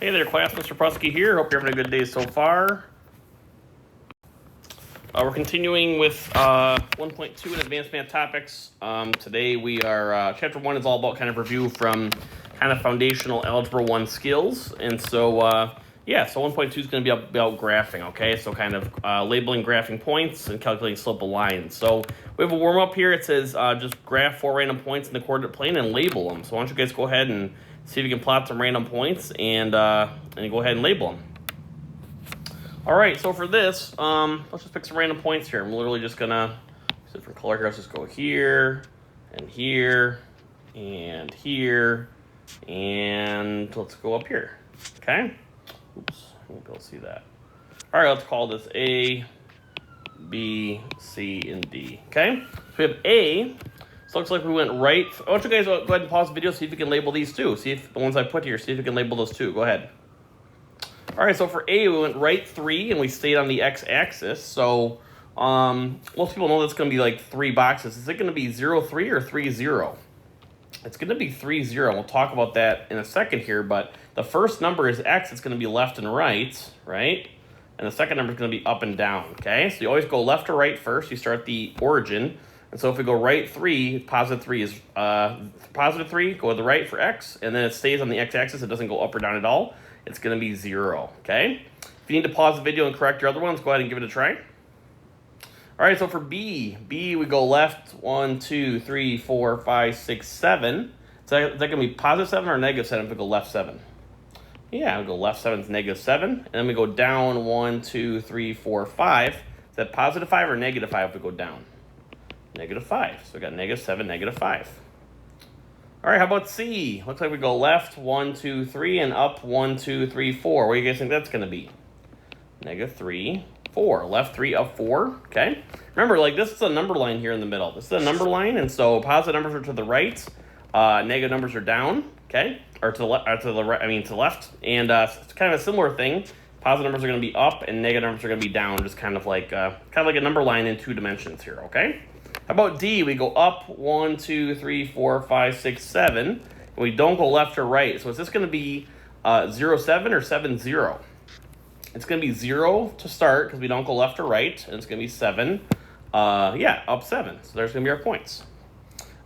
Hey there, class. Mr. Prusky here. Hope you're having a good day so far. We're continuing with 1.2 in advanced math topics. Today we are, chapter 1 is all about kind of review from kind of foundational algebra 1 skills. And so, so 1.2 is going to be about graphing, okay? So kind of labeling graphing points and calculating slope of lines. So we have a warm-up here. It says just graph 4 random points in the coordinate plane and label them. So why don't you guys go ahead and see if you can plot some random points and go ahead and label them. All right, so for this, let's just pick some random points here. I'm literally just gonna use a different color here. Let's just go here, and here, and here, and let's go up here, okay? Oops, I won't be able to see that. All right, let's call this A, B, C, and D, okay? So we have A. So it looks like we went right. I want you guys to go ahead and pause the video, see if you can label these too. See if the ones I put here, see if you can label those too. Go ahead. All right, so for A, we went right 3, and we stayed on the x-axis. So most people know that's going to be like 3 boxes. Is it going to be 0, 3 or 3, 0? It's going to be 3, 0. We'll talk about that in a second here, but the first number is x. It's going to be left and right? And the second number is going to be up and down, okay? So you always go left or right first. You start the origin. And so if we go right 3, positive 3 is positive 3, go to the right for x, and then it stays on the x-axis. It doesn't go up or down at all. It's going to be 0, okay? If you need to pause the video and correct your other ones, go ahead and give it a try. All right, so for B, we go left 1, 2, 3, 4, 5, 6, 7. So is that going to be positive 7 or negative 7 if we go left 7? Yeah, we go left 7 is negative 7. And then we go down 1, 2, 3, 4, 5. Is that positive 5 or negative 5 if we go down? Negative 5. So we got negative 7, negative 5. All right, how about C? Looks like we go left 1, 2, 3, and up 1, 2, 3, 4. What do you guys think that's going to be? Negative 3, 4. Left 3, up 4. Okay. Remember, like this is a number line here in the middle. This is a number line, and so positive numbers are to the right, negative numbers are down. Okay, or to the left. To the right. I mean to the left. And it's kind of a similar thing. Positive numbers are going to be up, and negative numbers are going to be down. Just kind of like a number line in 2 dimensions here. Okay. How about D? We go up 1, 2, 3, 4, 5, 6, 7. And we don't go left or right. So is this going to be 0, 7 or 7, 0? It's going to be 0 to start because we don't go left or right. And it's going to be 7. Up 7. So there's going to be our points.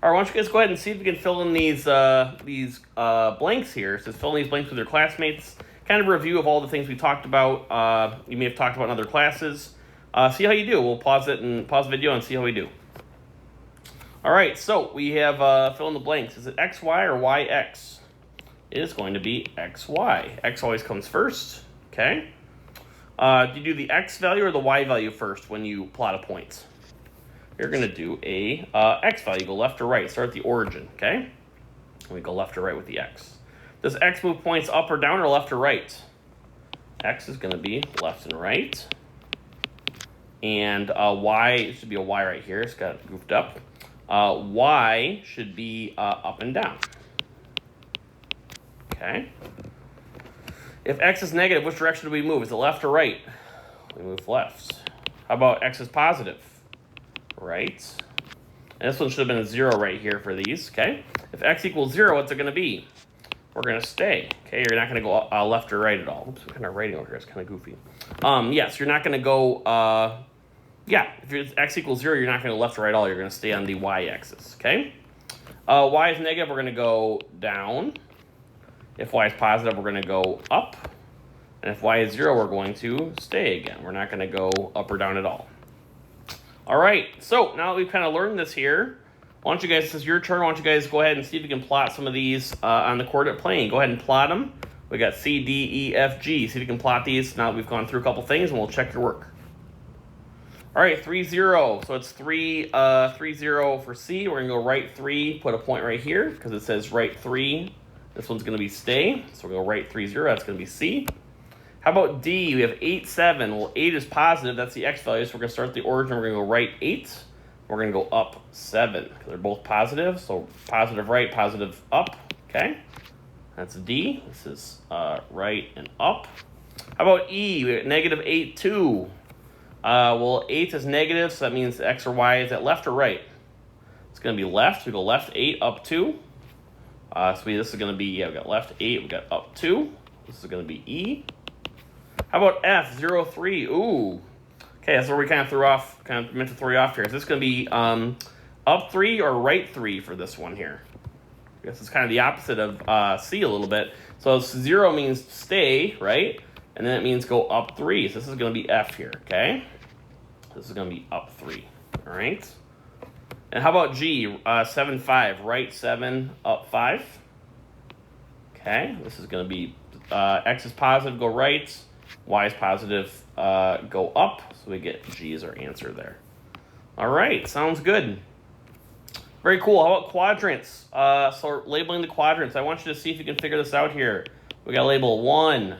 All right, why don't you guys go ahead and see if you can fill in these blanks here. It says fill in these blanks with your classmates. Kind of a review of all the things we talked about. You may have talked about in other classes. See how you do. We'll pause it and pause the video and see how we do. All right, so we have fill in the blanks. Is it XY or YX? It is going to be XY. X always comes first, okay? Do you do the X value or the Y value first when you plot a point? You're going to do a X value. Go left or right. Start at the origin, okay? And we go left or right with the X. Does X move points up or down or left or right? X is going to be left and right. And Y, it should be a Y right here. It's got goofed up. Y should be up and down. Okay. If X is negative, which direction do we move? Is it left or right? We move left. How about X is positive? Right. And this one should have been a 0 right here for these, okay? If X equals 0, what's it going to be? We're going to stay, okay? You're not going to go left or right at all. Oops, what kind of writing over here? It's kind of goofy. Yes, you're not going to go... if it's x equals 0, you're not going to go left or right at all. You're going to stay on the y-axis, okay? Y is negative, we're going to go down. If y is positive, we're going to go up. And if y is 0, we're going to stay again. We're not going to go up or down at all. All right, so now that we've kind of learned this here, why don't you guys, this is your turn, why don't you guys go ahead and see if you can plot some of these on the coordinate plane. Go ahead and plot them. We got C, D, E, F, G. See if you can plot these now that we've gone through a couple things, and we'll check your work. All right, 3, 0. So it's 3, 0 for C. We're going to go right 3, put a point right here because it says right 3. This one's going to be stay. So we'll go right 3, 0. That's going to be C. How about D? We have 8, 7. Well, 8 is positive. That's the X value. So we're going to start the origin. We're going to go right 8. We're going to go up 7 because they're both positive. So positive right, positive up. Okay. That's D. This is right and up. How about E? We have negative 8, 2. Well, 8 is negative, so that means X or Y. Is that left or right? It's going to be left. We go left 8, up 2. So this is going to be, we got left 8, we got up 2. This is going to be E. How about F, 0, 3? Ooh. Okay, that's where we kind of meant to throw you off here. Is this going to be up 3 or right 3 for this one here? I guess it's kind of the opposite of C a little bit. So 0 means stay, right? And then it means go up 3. So this is going to be F here, okay? This is going to be up 3, all right? And how about G, 7, 5, right 7, up 5? Okay, this is going to be X is positive, go right. Y is positive, go up. So we get G as our answer there. All right, sounds good. Very cool. How about quadrants? So labeling the quadrants. I want you to see if you can figure this out here. We got to label 1,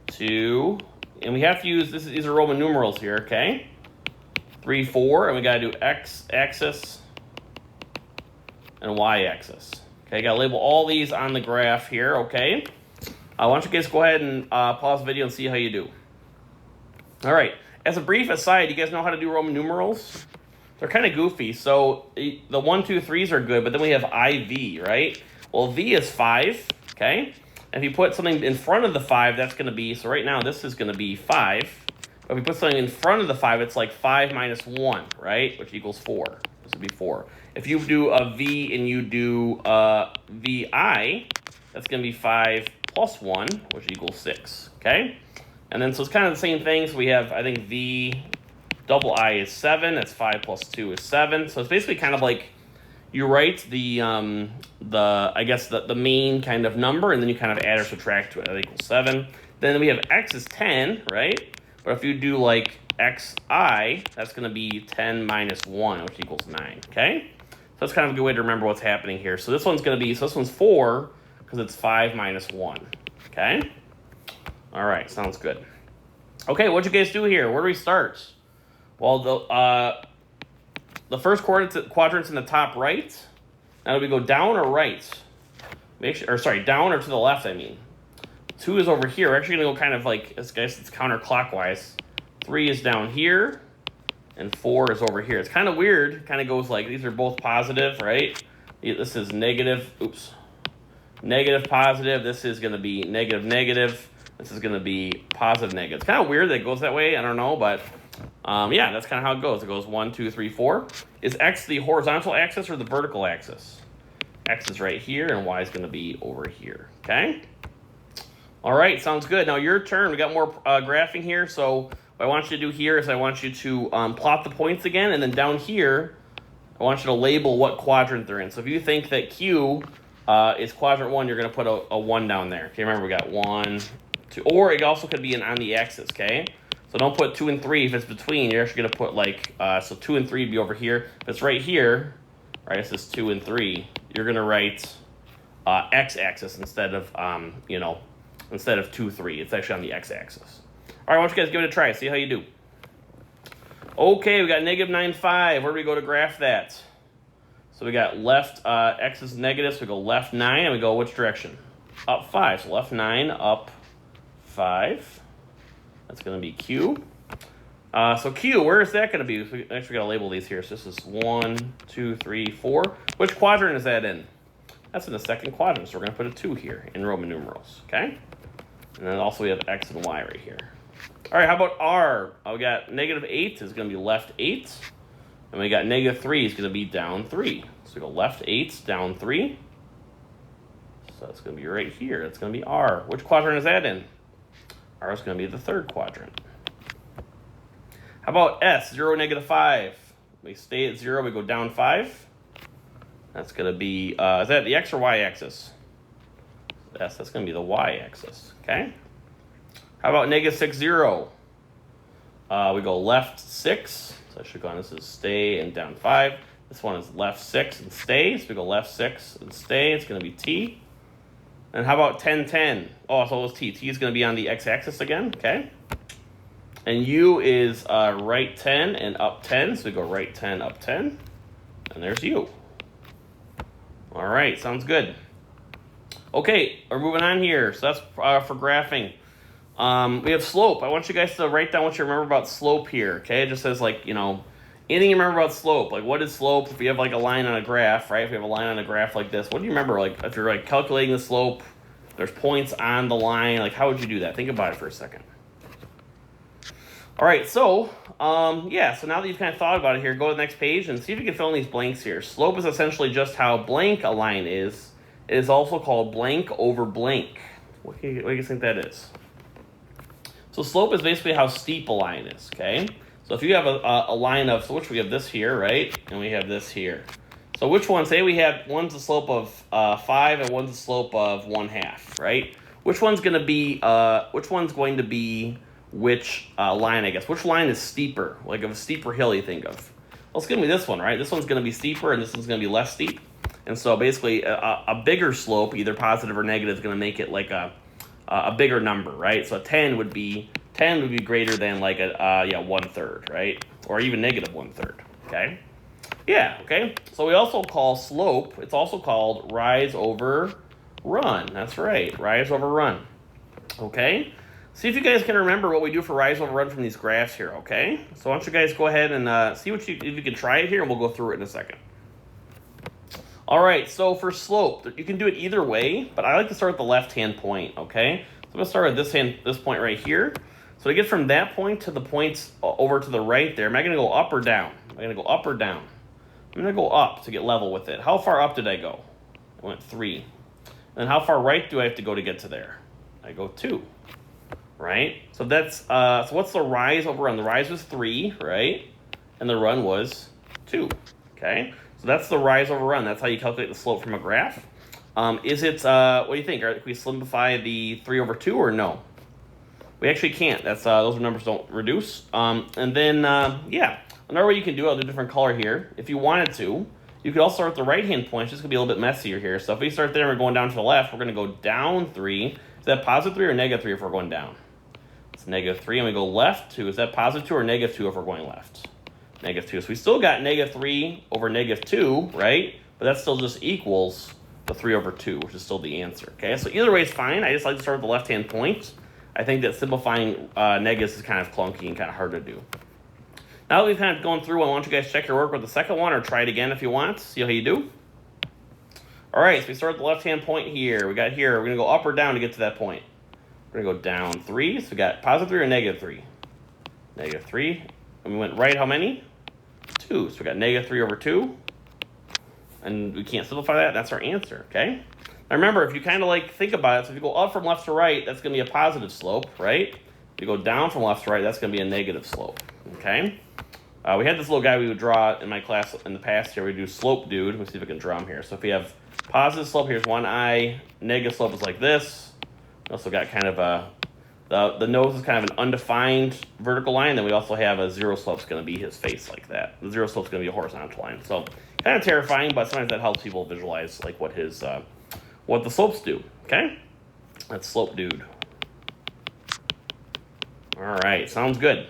2, and we have to use, these are Roman numerals here, okay? 3, 4, and we got to do x-axis and y-axis. Okay, got to label all these on the graph here, okay? Why don't you guys go ahead and pause the video and see how you do. All right, as a brief aside, you guys know how to do Roman numerals? They're kind of goofy. So the 1, 2, 3s are good, but then we have IV, right? Well, V is 5, okay? And if you put something in front of the 5, that's going to be, so right now this is going to be 5. But if we put something in front of the 5, it's like 5 minus 1, right? Which equals 4. This would be 4. If you do a V and you do VI, that's going to be 5 plus 1, which equals 6, okay? And then so it's kind of the same thing. So we have, I think, V double I is 7. That's 5 plus 2 is 7. So it's basically kind of like you write the main kind of number, and then you kind of add or subtract to it. That equals 7. Then we have X is 10, right? But if you do like XI, that's going to be 10 minus 1, which equals 9, okay? So that's kind of a good way to remember what's happening here. So this one's going to be, so this one's 4 because it's 5 minus 1, okay? All right, sounds good. Okay, what'd you guys do here? Where do we start? Well, the first quadrant's in the top right. Now do we go down or right? Down or to the left, I mean. 2 is over here. We're actually going to go kind of like, I guess it's counterclockwise. 3 is down here, and 4 is over here. It's kind of weird. Kind of goes like, these are both positive, right? This is negative, negative, positive. This is going to be negative, negative. This is going to be positive, negative. It's kind of weird that it goes that way. I don't know, but yeah, that's kind of how it goes. It goes 1, 2, 3, 4. Is X the horizontal axis or the vertical axis? X is right here, and Y is going to be over here, okay? All right, sounds good. Now your turn. We got more graphing here. So what I want you to do here is I want you to plot the points again, and then down here, I want you to label what quadrant they're in. So if you think that Q is quadrant 1, you're going to put a 1 down there. Okay, remember we got 1, 2, or it also could be on the axis, okay? So don't put 2 and 3 if it's between. You're actually going to put like, so 2 and 3 would be over here. If it's right here, right, this is 2 and 3, you're going to write x-axis instead of, instead of 2, 3. It's actually on the x-axis. All right, why don't you guys give it a try. See how you do. Okay, we got negative 9, 5. Where do we go to graph that? So we got left, x is negative, so we go left 9, and we go which direction? Up 5. So left 9, up 5. That's going to be Q. So Q, where is that going to be? We actually got to label these here. So this is 1, 2, 3, 4. Which quadrant is that in? That's in the second quadrant, so we're going to put a 2 here in Roman numerals, okay? And then also we have X and Y right here. All right, how about R? We got negative 8 is going to be left 8. And we got negative 3 is going to be down 3. So we go left 8, down 3. So it's going to be right here. It's going to be R. Which quadrant is that in? R is going to be the third quadrant. How about S, 0, negative 5? We stay at 0, we go down 5. That's going to be, is that the X or Y axis? S, that's going to be the Y axis, okay? How about negative 6, 0? We go left 6. So I should go on, this is stay and down 5. This one is left 6 and stay. So we go left 6 and stay. It's going to be T. And how about 10, 10? Oh, so it was T. T is going to be on the x-axis again, okay? And U is right 10 and up 10. So we go right 10, up 10. And there's U. All right, sounds good. Okay, we're moving on here. So that's for graphing. We have slope. I want you guys to write down what you remember about slope here, okay? It just says, like, anything you remember about slope. Like, what is slope? If you have, like, a line on a graph, right? If you have a line on a graph like this, what do you remember? Like, if you're, like, calculating the slope, There's points on the line. Like, how would you do that? Think about it for a second. All right, so, yeah, so now that you've kind of thought about it here, go to the next page and see if you can fill in these blanks here. Slope is essentially just how blank a line is. It is also called blank over blank. What do you think that is? So slope is basically how steep a line is, okay? So if you have a line of, so which we have this here, right? And we have this here. So which one, say we have, one's the slope of 5 and one's the slope of 1/2, right? Which one's going to be, which line, I guess? Which line is steeper? Like of a steeper hill you think of? Well, it's going to be this one, right? This one's going to be steeper and this one's going to be less steep. And so basically a bigger slope, either positive or negative, is going to make it like a bigger number, right? So 10 would be greater than like a 1/3, right? Or even negative 1/3, okay? Yeah, okay. So we also call slope, it's also called rise over run. That's right, rise over run, okay? See if you guys can remember what we do for rise over run from these graphs here, okay? So why don't you guys go ahead and see if you can try it here, and we'll go through it in a second. All right, so for slope, you can do it either way, but I like to start at the left-hand point, okay? So I'm going to start at this point right here. So to get from that point to the points over to the right there, am I going to go up or down? Am I going to go up or down? I'm going to go up to get level with it. How far up did I go? I went 3. And then how far right do I have to go to get to there? I go 2, right? So that's, so what's the rise over run? The rise was 3, right? And the run was 2, okay? So that's the rise over run. That's how you calculate the slope from a graph. Is it, what do you think? Can we simplify the 3 over 2 or no? We actually can't. That's those numbers don't reduce. And then, yeah, another way you can do it, I'll do a different color here. If you wanted to, you could also start at the right-hand point. It's just going to be a little bit messier here. So if we start there and we're going down to the left, we're going to go down 3. Is that positive 3 or negative 3 if we're going down? It's negative 3. And we go left 2. Is that positive 2 or negative 2 if we're going left? Negative 2. So we still got negative 3 over negative 2, right? But that still just equals the 3 over 2, which is still the answer, okay? So either way is fine. I just like to start with the left-hand point. I think that simplifying negatives is kind of clunky and kind of hard to do. Now that we've kind of gone through, I want you guys to check your work with the second one or try it again if you want. See how you do. All right, so we start at the left-hand point here. We got here, we're going to go up or down to get to that point. We're going to go down 3. So we got positive 3 or negative 3? Negative 3. And we went right how many? 2. So we got negative 3 over 2. And we can't simplify that. That's our answer, okay? Now remember, if you kind of like think about it, so if you go up from left to right, that's going to be a positive slope, right? If you go down from left to right, that's going to be a negative slope, okay? We had this little guy we would draw in my class in the past here. We do slope dude. Let's see if I can draw him here. So if we have positive slope, here's one eye. Negative slope is like this. We also got kind of a, the nose is kind of an undefined vertical line. Then we also have a zero slope is going to be his face like that. The zero slope is going to be a horizontal line. So kind of terrifying, but sometimes that helps people visualize like what his, what the slopes do, okay? That's slope dude. All right, sounds good,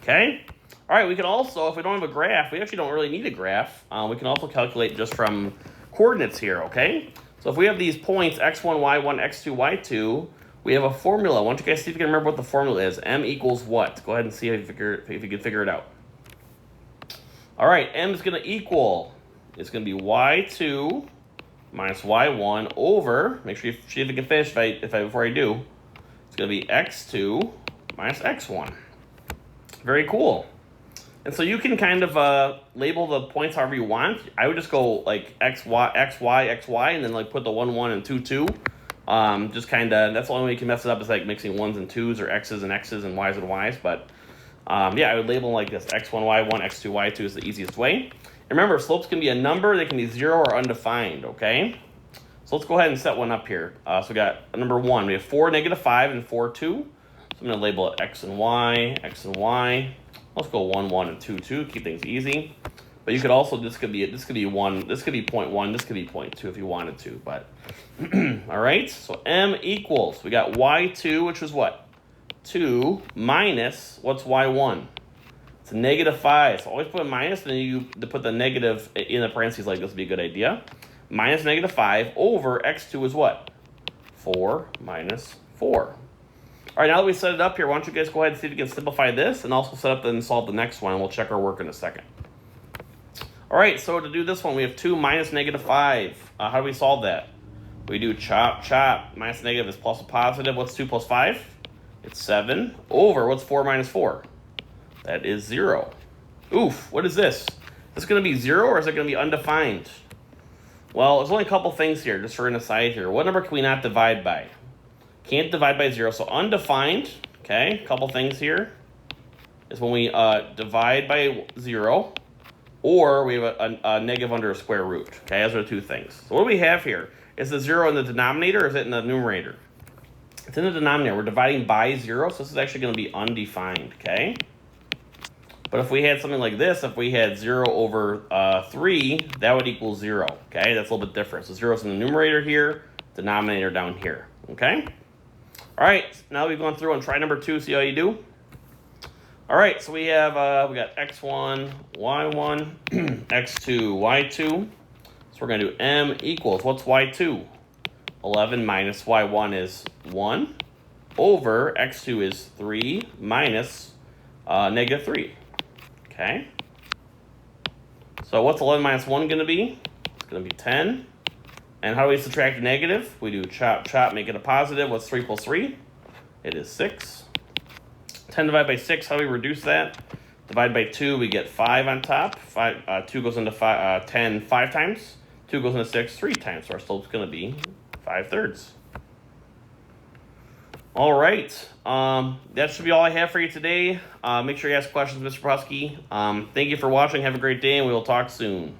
okay? All right, we can also, if we don't have a graph, we actually don't really need a graph. We can also calculate just from coordinates here, okay? So if we have these points, x1, y1, x2, y2, we have a formula. Why don't you guys see if you can remember what the formula is? M equals what? Go ahead and see if you can figure it out. All right, M is going to equal, it's going to be y2 minus y1 over, make sure you see if you can finish before I do, it's going to be x2 minus x1. Very cool. And so you can kind of label the points however you want. I would just go like x, y, and then like put the 1, 1, and 2, 2. Just kind of, that's the only way you can mess it up is like mixing 1s and 2s or x's and x's and y's and y's. But yeah, I would label them like this. x1, y1, x2, y2 is the easiest way. And remember, slopes can be a number. They can be 0 or undefined, okay? So let's go ahead and set one up here. So we got number 1. We have 4, negative 5, and 4, 2. So I'm going to label it x and y, x and y. Let's go 1, 1, and 2, 2. Keep things easy. But you could also, this could be 1, this could be 0.1, this could be 0.2 if you wanted to. But all right, so M equals, we got y2, which was what? 2 minus, what's y1? It's a negative 5. So always put a minus, and then you put the negative in the parentheses like this would be a good idea. Minus negative 5 over x2 is what? 4 minus 4. All right, now that we set it up here, why don't you guys go ahead and see if you can simplify this and also set up and solve the next one, and we'll check our work in a second. All right, so to do this one, we have 2 minus negative 5. How do we solve that? We do chop, chop. Minus negative is plus a positive. What's 2 plus 5? It's 7. Over, what's 4 minus 4? That is 0. Oof, what is this? Is this going to be 0 or is it going to be undefined? Well, there's only a couple things here, just for an aside here. What number can we not divide by? Can't divide by 0, so undefined, okay? A couple things here is when we divide by 0, or we have a negative under a square root, okay? Those are the two things. So what do we have here? Is the 0 in the denominator or is it in the numerator? It's in the denominator. We're dividing by 0, so this is actually going to be undefined, okay? But if we had something like this, if we had 0 over 3, that would equal 0, okay? That's a little bit different. So 0 is in the numerator here, denominator down here, okay? All right, now we've gone through and try number 2, see how you do. All right, so we have, we got x1, y1, x2, y2. So we're going to do m equals, what's y2? 11 minus y1 is 1 over x2 is 3 minus negative 3. Okay. So what's 11 minus 1 going to be? It's going to be 10. And how do we subtract a negative? We do chop, chop, make it a positive. What's 3 plus 3? It is 6. 10 divided by 6, how do we reduce that? Divide by 2, we get 5 on top. 2 goes into 10 5 times. 2 goes into 6 3 times. So our slope's going to be 5/3. All right. That should be all I have for you today. Make sure you ask questions, Mr. Prusky. Thank you for watching. Have a great day, and we will talk soon.